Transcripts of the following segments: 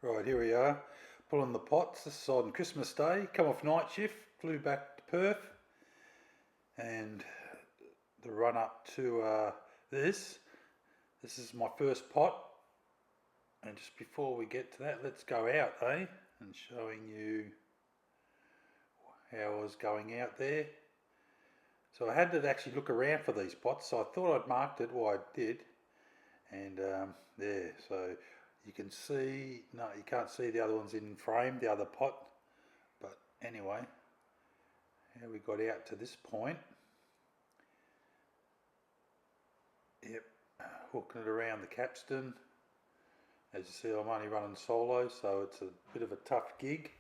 Right, here we are, pulling the pots. This is on Christmas Day, come off night shift, flew back to Perth, and the run up to this is my first pot. And just before we get to that, let's go out, and showing you how I was going out there. So I had to actually look around for these pots, so I thought I'd marked it, well I did, and there, so you can see, no you can't see the other ones in frame, the other pot, but anyway, how we got out to this point. Yep, hooking it around the capstan. As you see, I'm only running solo, so it's a bit of a tough gig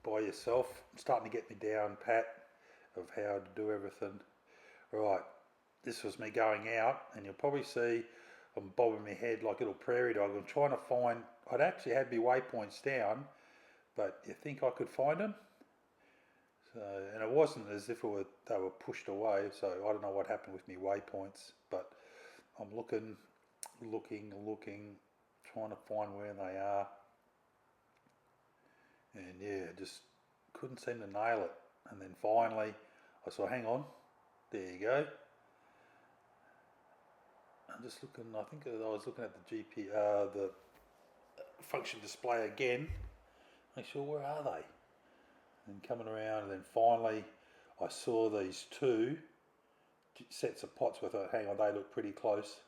by yourself. It's starting to get me down pat of how to do everything. Right, this was me going out, and you'll probably see I'm bobbing my head like a little prairie dog. I'm trying to find, I'd actually had my waypoints down, but you think I could find them? So, and it wasn't as if they were pushed away, so I don't know what happened with my waypoints, but I'm looking, trying to find where they are. And yeah, just couldn't seem to nail it. And then finally, I saw, hang on, there you go. I'm just looking, I think I was looking at the the function display again. Make sure, where are they? And coming around, and then finally I saw these two sets of pots with it. Hang on, they look pretty close.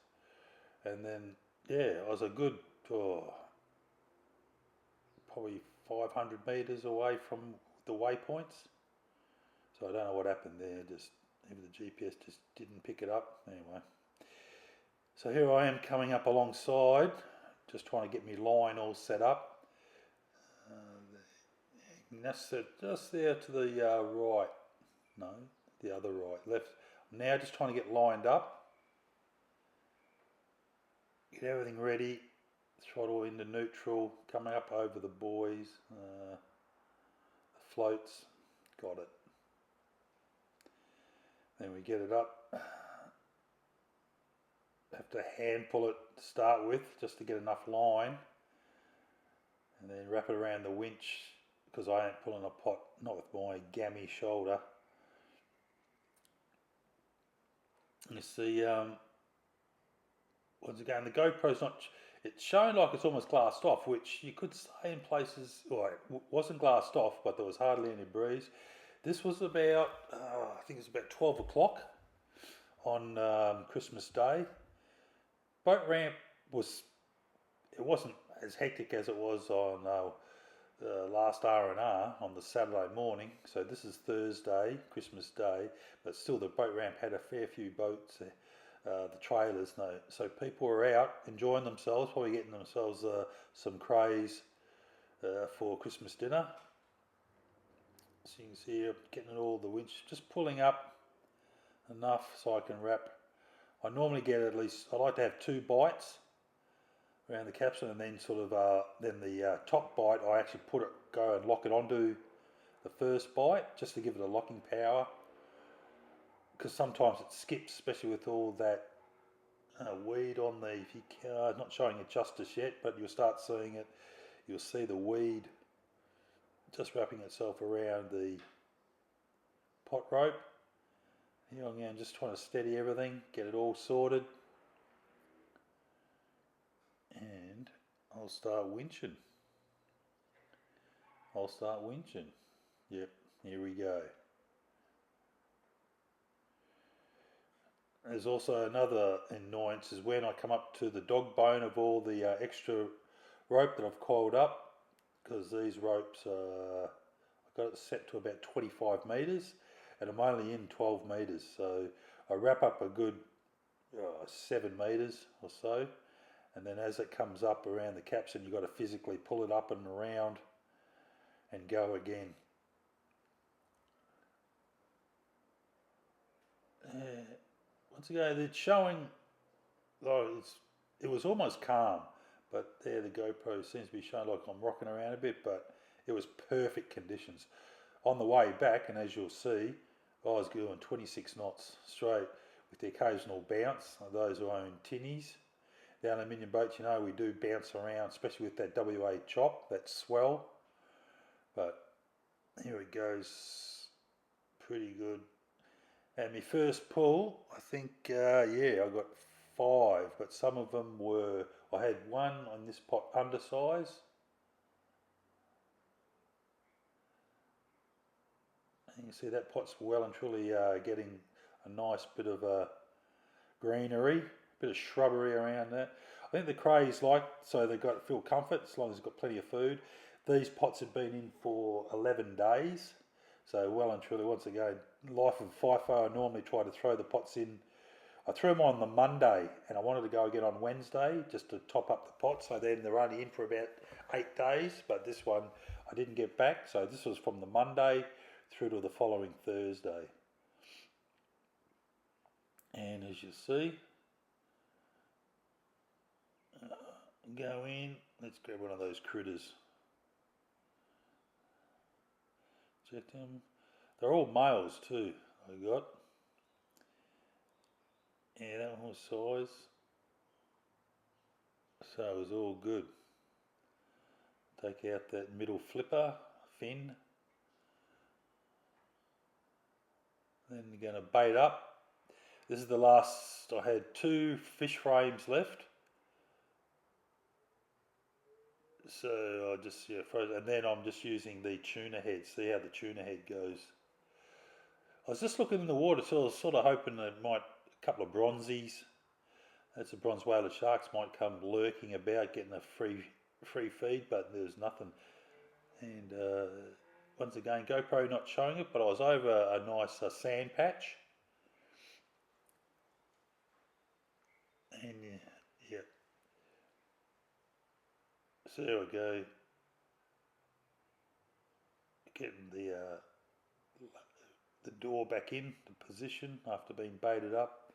And then, yeah, I was a good, probably 500 metres away from the waypoints. So I don't know what happened there, just maybe the GPS just didn't pick it up. Anyway, so here I am coming up alongside, just trying to get my line all set up. That's it, just there to the right, no, the other right, left. I'm now just trying to get lined up, get everything ready, throttle into neutral, coming up over the buoys, the floats, got it. Then we get it up, have to hand pull it to start with just to get enough line, and then wrap it around the winch, because I ain't pulling a pot, not with my gammy shoulder. You see, once again, the GoPro's not, it's showing like it's almost glassed off, which you could say in places, well, it wasn't glassed off, but there was hardly any breeze. This was about, I think it was about 12 o'clock on Christmas Day. Boat ramp it wasn't as hectic as it was on last R&R on the Saturday morning. So this is Thursday, Christmas Day, but still the boat ramp had a fair few boats, the trailers. No, so people were out enjoying themselves, probably getting themselves some crays for Christmas dinner. So you can see getting all the winch, just pulling up enough so I can wrap. I normally get at least, I like to have 2 bites around the capstan, and then sort of then the top bite I actually go and lock it onto the first bite just to give it a locking power, because sometimes it skips, especially with all that weed on the, if you not showing it justice yet, but you'll start seeing it, you'll see the weed just wrapping itself around the pot rope. Here I am just trying to steady everything, get it all sorted, and I'll start winching. Yep, here we go. There's also another annoyance is when I come up to the dog bone of all the extra rope that I've coiled up, because these ropes I've got it set to about 25 metres, and I'm only in 12 metres, so I wrap up a good 7 metres or so, and then as it comes up around the capstan, you've got to physically pull it up and around and go again. Once again, it's showing, it was almost calm, but there the GoPro seems to be showing like I'm rocking around a bit, but it was perfect conditions. On the way back, and as you'll see, I was doing 26 knots straight with the occasional bounce. Those who own tinnies, The aluminium boats, you know, we do bounce around, especially with that WA chop, that swell. But here it goes, pretty good. And my first pull, I think, yeah, I got 5, but some of them were, I had one on this pot undersize. And you can see that pot's well and truly getting a nice bit of greenery, bit of shrubbery around that. I think the crays so they've got feel comfort as long as it's got plenty of food. These pots had been in for 11 days, so well and truly, once again, life of FIFO, I normally try to throw the pots in. I threw them on the Monday and I wanted to go again on Wednesday just to top up the pot, so then they're only in for about 8 days, but this one I didn't get back, so this was from the Monday through to the following Thursday. And as you see, go in, let's grab one of those critters. Check them. They're all males too, I got. Yeah, that one was size. So it was all good. Take out that middle flipper, fin. Then you're going to bait up. This is the last, I had 2 fish frames left. So I just froze, and then I'm just using the tuna head. See how the tuna head goes. I was just looking in the water, so I was sort of hoping that a couple of bronzies, that's a bronze whaler sharks, might come lurking about, getting a free feed, but there's nothing. And once again, GoPro not showing it, but I was over a nice sand patch, and yeah. So there we go. Getting the door back in the position after being baited up.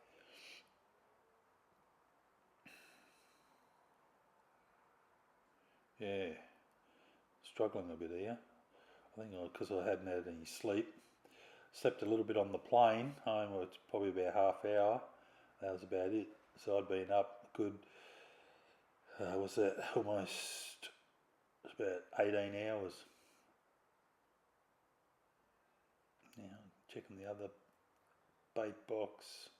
Yeah, struggling a bit here. I think because I hadn't had any sleep. Slept a little bit on the plane home. It's probably about half hour. That was about it. So I'd been up a good. Was that almost about 18 hours? Now checking the other bait box.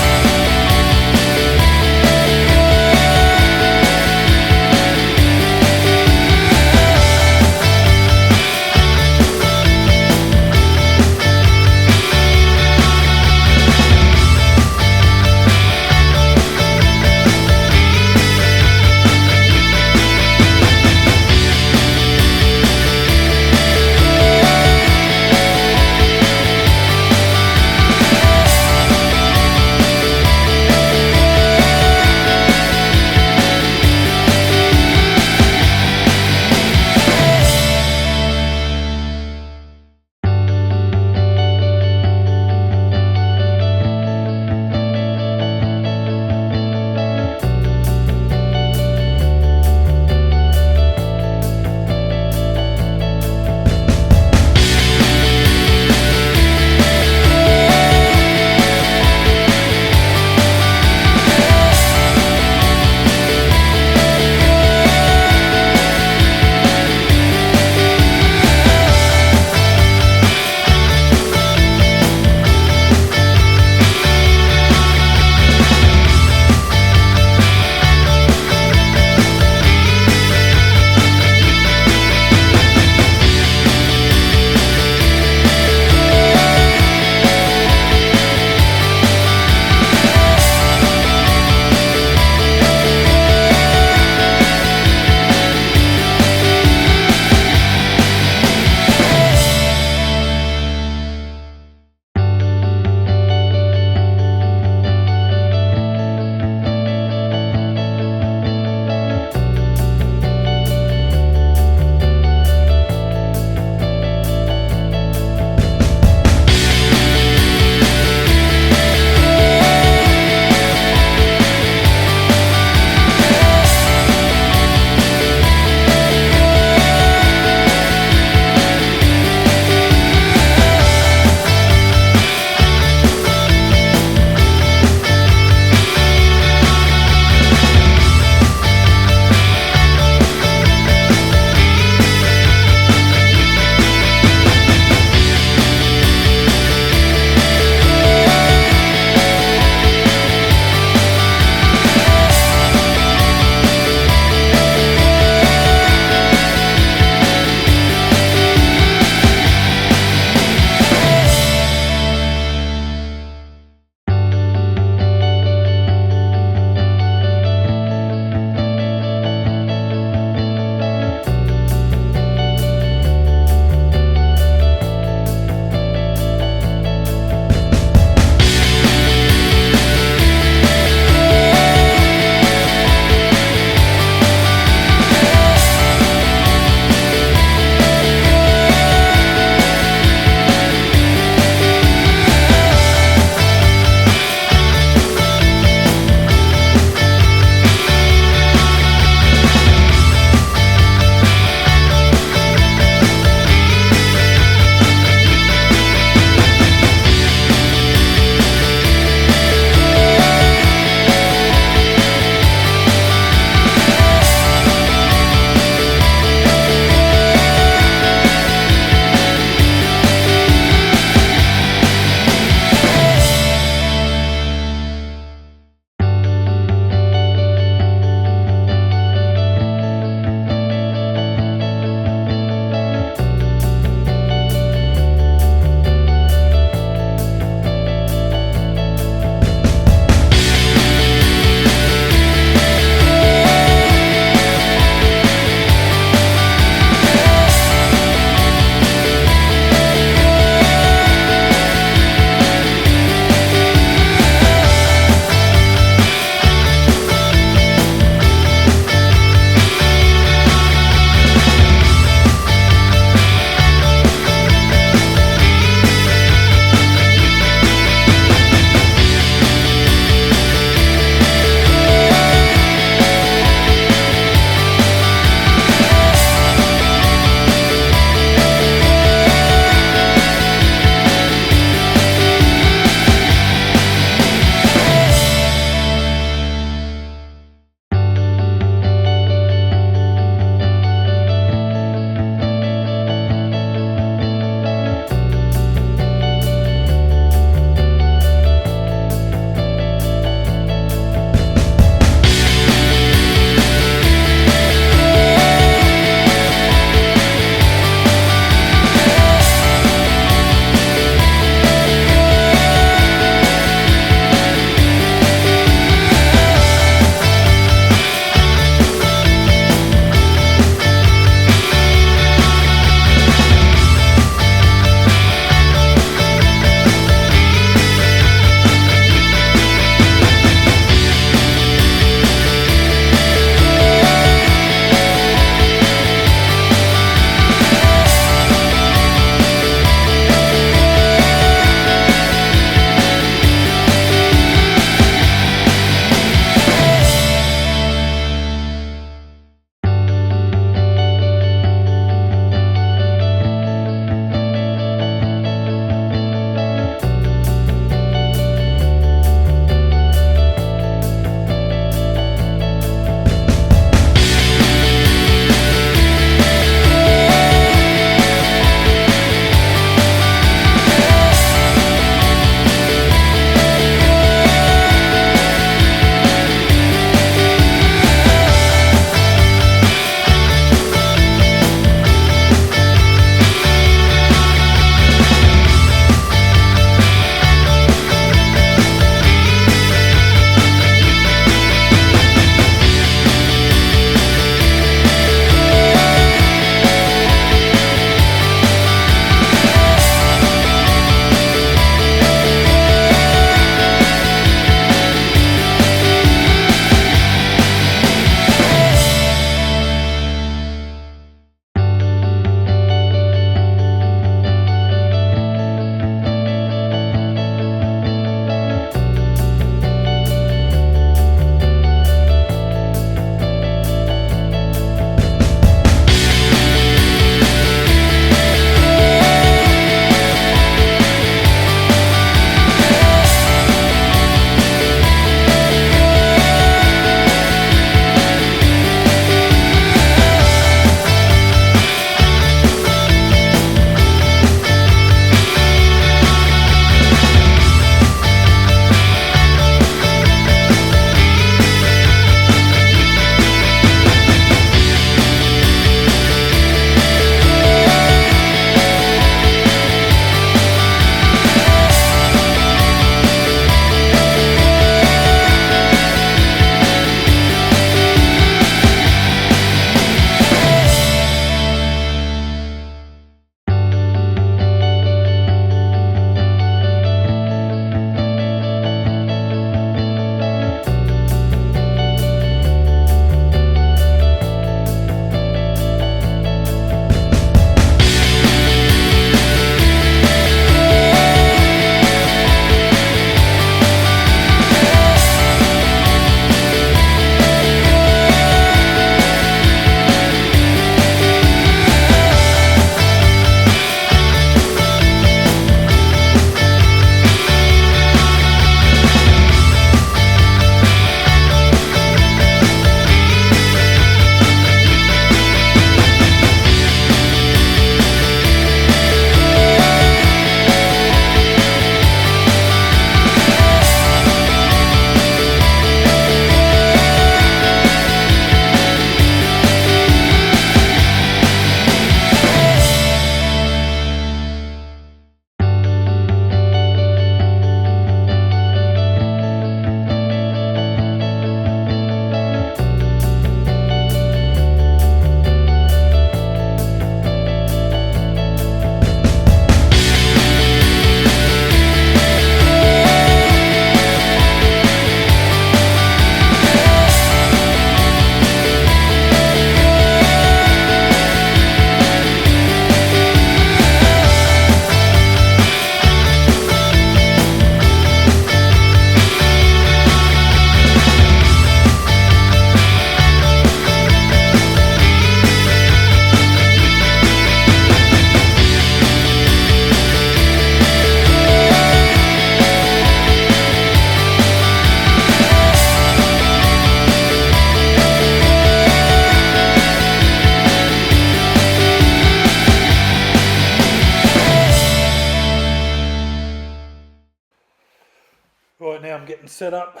Right, now I'm getting set up,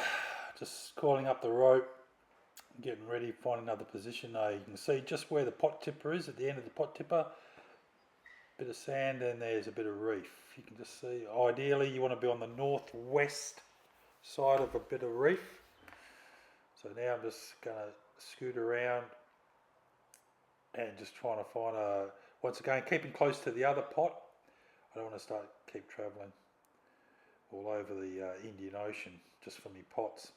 just coiling up the rope, getting ready, find another position. Now you can see just where the pot tipper is, at the end of the pot tipper, bit of sand, and there's a bit of reef. You can just see, ideally you want to be on the northwest side of a bit of reef. So now I'm just going to scoot around and just trying to find once again, keeping close to the other pot. I don't want to keep travelling all over the Indian Ocean just for me pots.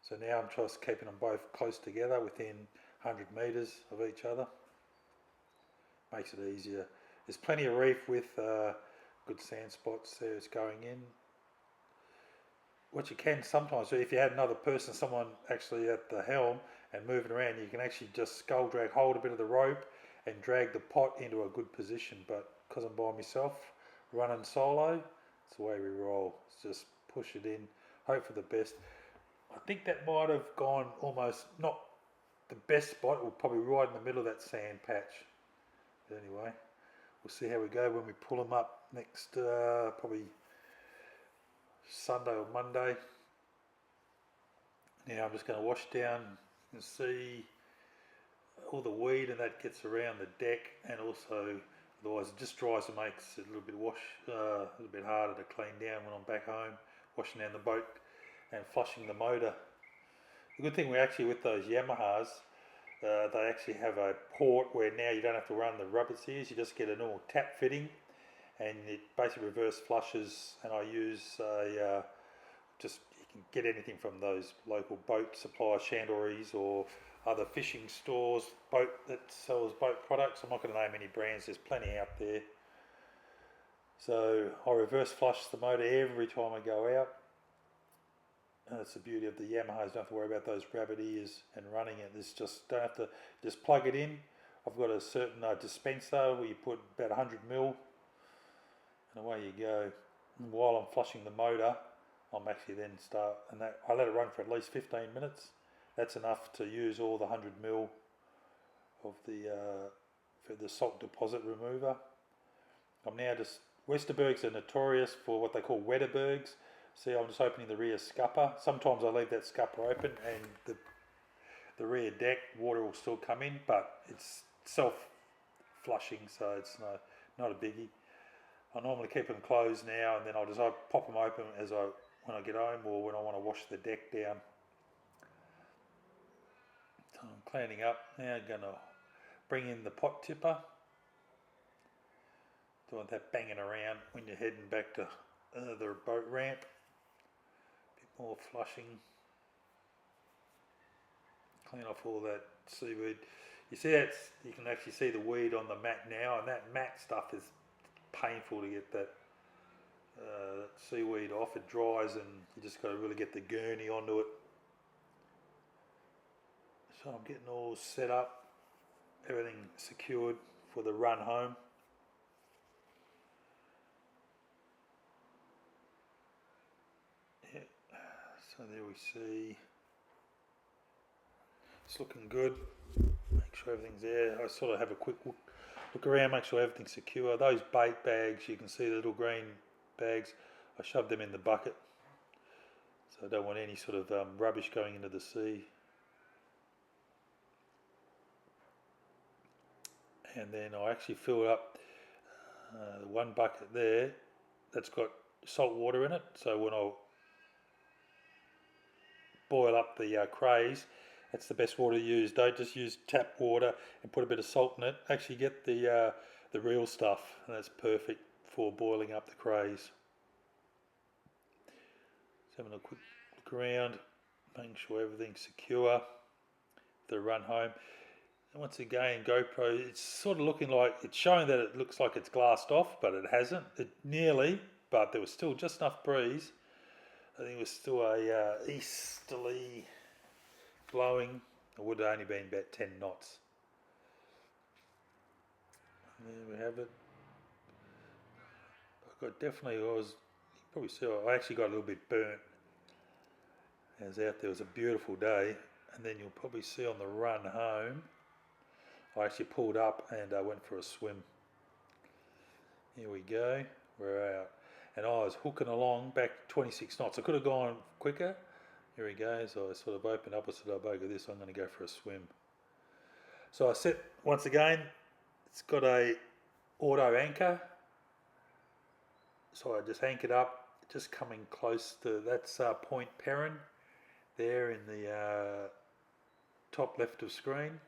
So now I'm just keeping them both close together within 100 metres of each other. Makes it easier. There's plenty of reef with good sand spots there. It's going in. What you can sometimes do, if you had another person, someone actually at the helm and moving around, you can actually just scull drag, hold a bit of the rope and drag the pot into a good position. But because I'm by myself, running solo, it's the way we roll. It's just push it in, hope for the best. I think that might have gone almost, not the best spot, it was probably right in the middle of that sand patch. But anyway, we'll see how we go when we pull them up next, probably Sunday or Monday. Now I'm just going to wash down and see all the weed and that gets around the deck, and also otherwise it just dries and makes it a little bit harder to clean down when I'm back home, washing down the boat and flushing the motor. The good thing with those Yamahas, they actually have a port where now you don't have to run the rubber seals, you just get a normal tap fitting and it basically reverse flushes, and I use you can get anything from those local boat supply chandleries or other fishing stores, that sells boat products. I'm not going to name any brands, there's plenty out there. So I reverse flush the motor every time I go out. And that's the beauty of the Yamahas, don't have to worry about those rabbit ears and running it. Don't have to just plug it in. I've got a certain dispenser where you put about 100 mil and away you go. And while I'm flushing the motor, I'm actually then I let it run for at least 15 minutes. That's enough to use all the 100 mil of for the salt deposit remover. Westerbergs are notorious for what they call Wetterbergs. See, I'm just opening the rear scupper. Sometimes I leave that scupper open and the rear deck water will still come in, but it's self-flushing, so it's not a biggie. I normally keep them closed now, and then I'll pop them open when I get home or when I want to wash the deck down. So I'm cleaning up now. I'm going to bring in the pot tipper. Don't want that banging around when you're heading back to the boat ramp. Bit more flushing. Clean off all that seaweed. You see you can actually see the weed on the mat now, and that mat stuff is painful to get that seaweed off. It dries and you just got to really get the gurney onto it. So I'm getting all set up, everything secured for the run home. Yeah, so there we see, it's looking good. Make sure everything's there. I sort of have a quick look around, make sure everything's secure. Those bait bags, you can see the little green bags, I shoved them in the bucket. So I don't want any sort of rubbish going into the sea. And then I actually filled up one bucket there that's got salt water in it. So when I boil up the crays, that's the best water to use. Don't just use tap water and put a bit of salt in it. Actually get the real stuff, and that's perfect for boiling up the crays. Just having a quick look around, making sure everything's secure for the run home. And once again, GoPro, it's sort of looking like, it's showing that it looks like it's glassed off, but it hasn't. It nearly, but there was still just enough breeze. I think it was still a easterly blowing. It would have only been about 10 knots. And there we have it. You probably see, I actually got a little bit burnt. I was out there, it was a beautiful day. And then you'll probably see on the run home, I actually pulled up and I went for a swim. Here we go, we're out. and I was hooking along back 26 knots. I could have gone quicker. Here he goes. I sort of opened up. I said, "Oh, bugger this, I'm going to go for a swim." So I set, once again, it's got a auto anchor. So I just anchored up, just coming close to, that's Point Perrin, there in the top left of screen.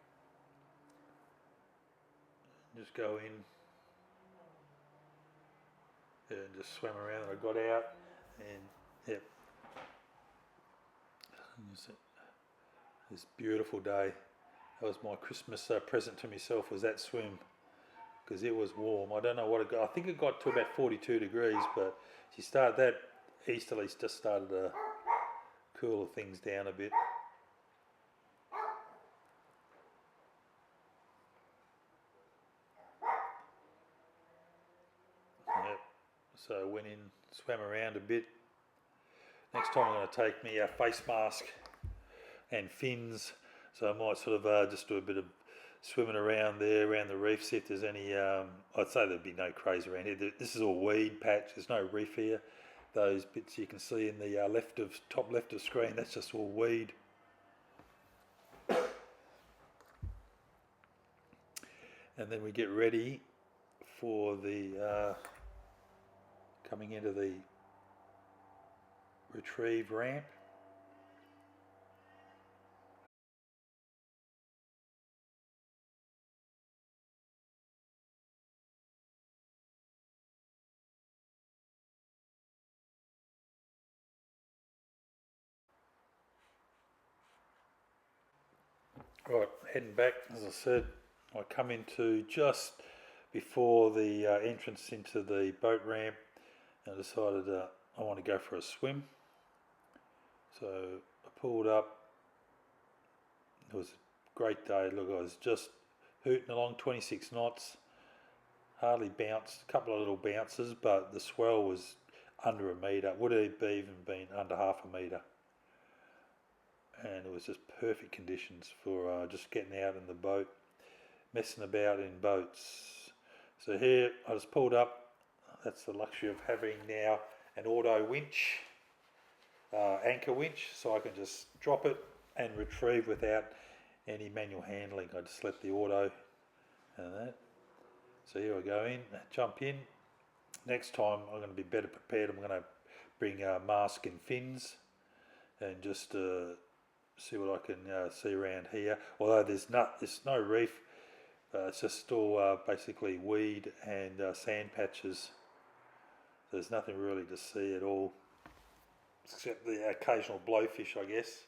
Just go in and just swam around, and I got out, and yep, this beautiful day. That was my Christmas present to myself, was that swim, because it was warm. I don't know what it got. I think it got to about 42 degrees, but she started, that easterly just started to cool things down a bit. Yep. So I went in, swam around a bit. Next time I'm going to take me a face mask and fins, so I might sort of just do a bit of swimming around there, around the reef, see if there's any, I'd say there'd be no crays around here. This is all weed patch, there's no reef here. Those bits you can see in the top left of screen, that's just all weed. And then we get ready for the coming into the retrieve ramp. Right, heading back, as I said, I come into just before the entrance into the boat ramp, and I decided I want to go for a swim. So I pulled up. It was a great day. Look, I was just hooting along 26 knots, hardly bounced, a couple of little bounces, but the swell was under a metre, would have even been under half a metre. And it was just perfect conditions for just getting out in the boat, messing about in boats. So here I just pulled up. That's the luxury of having now an auto winch, anchor winch, so I can just drop it and retrieve without any manual handling. I just let the auto and that. So here I go in, jump in. Next time I'm going to be better prepared. I'm going to bring a mask and fins and just see what I can see around here. Although there's no reef, it's just all basically weed and sand patches. There's nothing really to see at all, except the occasional blowfish, I guess.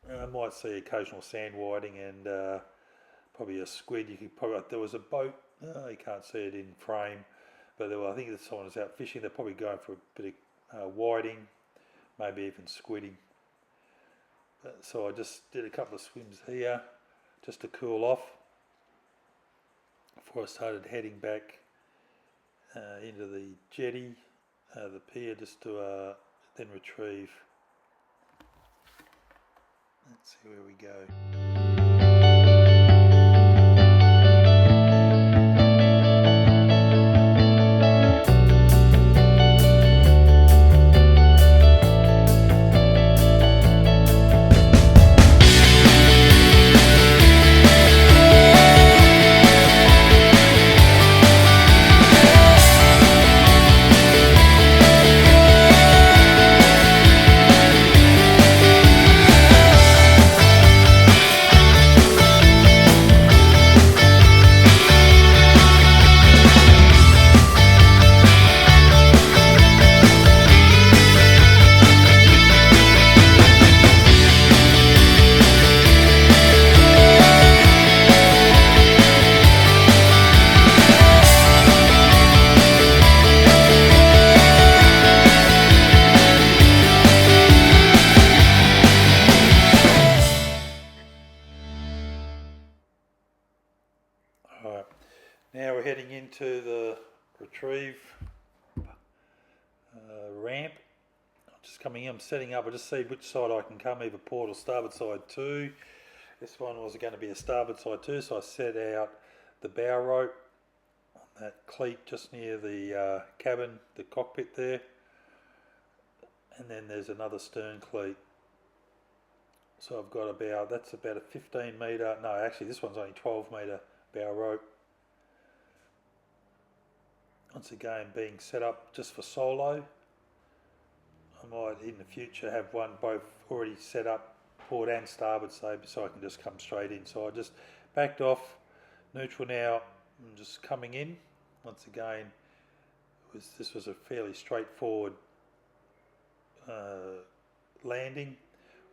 I might see occasional sand whiting and probably a squid. There was a boat. You can't see it in frame, but I think that someone was out fishing. They're probably going for a bit of whiting, maybe even squidding. So I just did a couple of swims here just to cool off before I started heading back into the jetty, the pier, just to then retrieve. Let's see where we go. Alright, now we're heading into the retrieve ramp. I'm just coming in, I'm setting up, I just see which side I can come, either port or starboard side too. This one was going to be a starboard side too, so I set out the bow rope on that cleat just near the cabin, the cockpit there, and then there's another stern cleat. So I've got that's about a 15 metre, no actually this one's only 12 metre bow rope. Once again being set up just for solo. I might in the future have one both already set up, port and starboard so I can just come straight in. So I just backed off, neutral now, I'm just coming in. Once again, this was a fairly straightforward landing,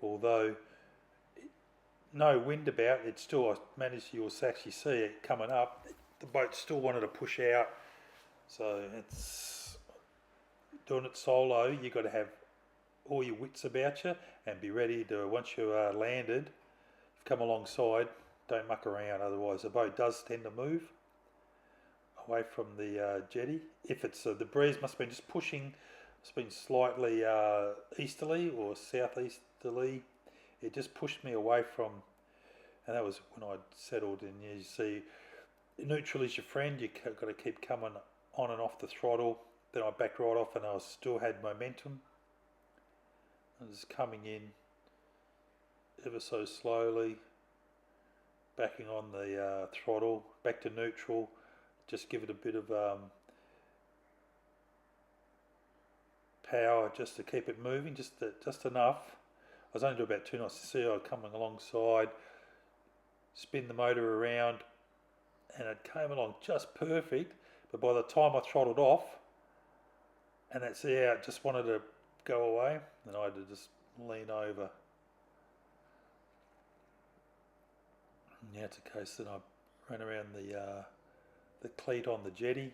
although no wind about, it still, I managed, you'll actually see it coming up, the boat still wanted to push out. So it's doing it solo, you've got to have all your wits about you and be ready to, once you are landed, come alongside, don't muck around, otherwise the boat does tend to move away from the jetty. If it's the breeze must have been just pushing, it's been slightly easterly or southeasterly, it just pushed me away from, and that was when I'd settled in. You see, neutral is your friend, you've got to keep coming on and off the throttle. Then I backed right off and I still had momentum. I was coming in ever so slowly, backing on the throttle, back to neutral, just give it a bit of power just to keep it moving, just enough. I was only doing about 2 knots to see I was coming alongside, spin the motor around, and it came along just perfect. But by the time I throttled off, and that sea out just wanted to go away, and I had to just lean over. And yeah, it's a case that I ran around the cleat on the jetty.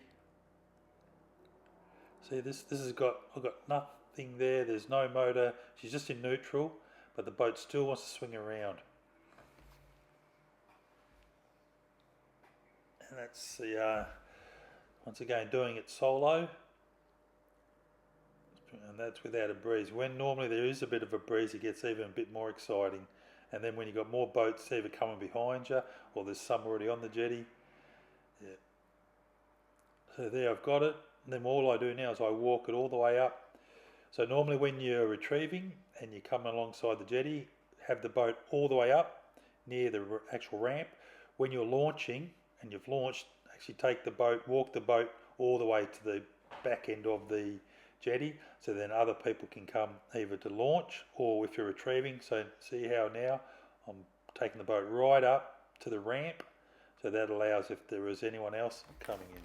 See, this has got, I've got nothing there. There's no motor. She's just in neutral, but the boat still wants to swing around. And that's the once again doing it solo, and that's without a breeze. When normally there is a bit of a breeze, it gets even a bit more exciting. And then when you've got more boats either coming behind you or there's some already on the jetty. Yeah. So there I've got it. And then all I do now is I walk it all the way up. So normally when you're retrieving and you come alongside the jetty, have the boat all the way up near the actual ramp. When you're launching and you've launched, actually take the boat, walk the boat all the way to the back end of the jetty, so then other people can come either to launch or if you're retrieving. So see how now I'm taking the boat right up to the ramp, so that allows if there is anyone else coming in.